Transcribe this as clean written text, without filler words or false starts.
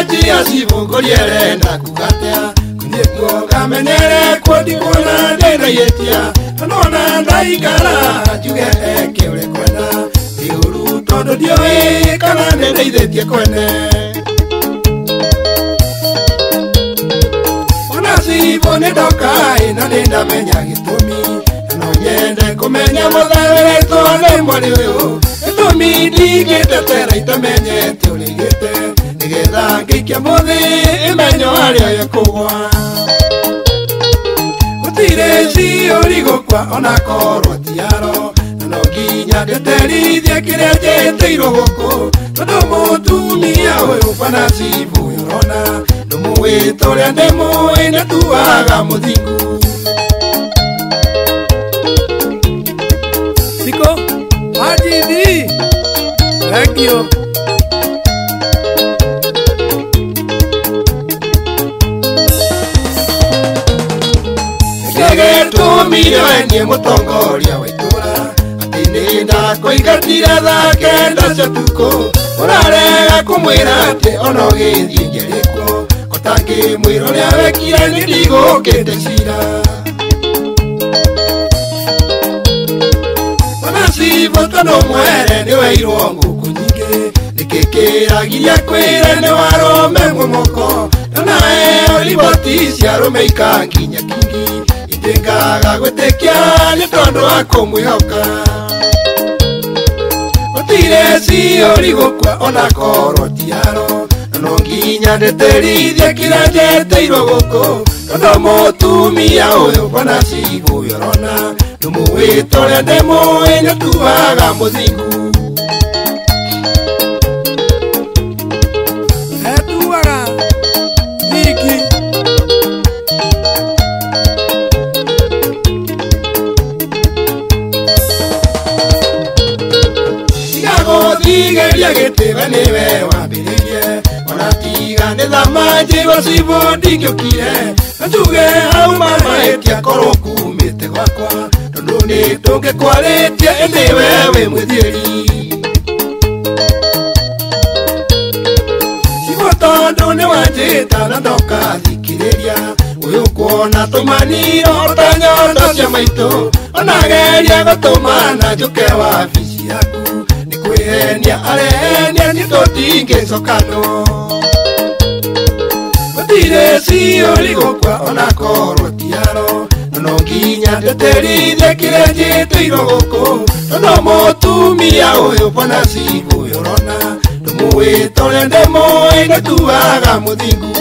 njia cibũngũriere ndakugatea kũnyĩkuo ngamenyere kwondikũona ndĩnaiyĩtia nona ndaikara njuge eke ũrĩ kwenda igũrũ tondũ ndiũĩ kana nĩndeithĩtie kwene ona cibũ nĩndoka na nĩndamenya gĩtũmi no nyende kũmenya mũthaĩrĩtwo nĩ mwarĩ ũyũ gĩtũmi ndigĩtetera itamenyete ũrĩgĩte nĩgetha ngĩikia mũthĩ ĩmenyo harĩa ĩkũgwa gũtirĩ ciũri gũkwa ona korwo tiaro no nginya ndeterithie kĩrĩa njĩtĩirwo gũkũ tondũ mũtumia ũyũ bana cibũ ũrona ndũmũwĩta ũrĩa ndĩmũĩ nĩtuaga mũthingu Siko, Ajidi, thank you. Gĩtũmire wenye mũtongoria wa itũra atĩ nĩndakũingatire thaa kenda cia ũtukũ ũrarega kũmwĩra atĩ ona ũgĩthiĩ njerĩkwo ũtangĩmwĩra ũrĩa wekire nĩndigũkĩte cira cibũ tondũ mwere nĩweirwo ngũkũ nyingĩ nĩkĩkĩragiria kwĩre nĩ warũme moko nae riboti cia arũme ikanginya kingi itĩngaga gwĩtĩkia nĩ tondũ wa kũmwĩhoka gũtirĩ ciũri gũkwa ona korwo tiaro no nginya ndeterithie kĩrĩa njĩtĩirwo gũkũ tondũ mũtumia ũyũ bana cibũ ũrona ndũmũwĩta ũrĩa ndĩmũĩ nĩtuaga mũthingu Etuaga Niki Gũthigĩria gĩtĩwe nĩwe wambĩrĩirie ona tiga nĩ thamanji gũcibũ ndingĩũkire njuge hau mahĩtia korwo kumĩte gwakwa tondũ nĩtũngĩkwarĩtie ĩndĩ we wĩ mwĩthiĩri cibũ tondũ nĩwanjĩta na ndoka thikĩrĩria ũyũ kuona tũmaniro ta nyondo cia maitũ onageria gũtũmana njũke wabici yaku nĩkwĩhenia arehenia nĩ tũtingĩcokano gũtirĩ ciũri gũkwa ona korwo tiaro no nginya ndeterithie kĩrĩa njĩtĩirwo gũkũ tondũ mũtumia ũyũ bana cibũ ũrona ndũmũwĩta ũrĩa ndĩmũĩ nĩtuaga mũthingu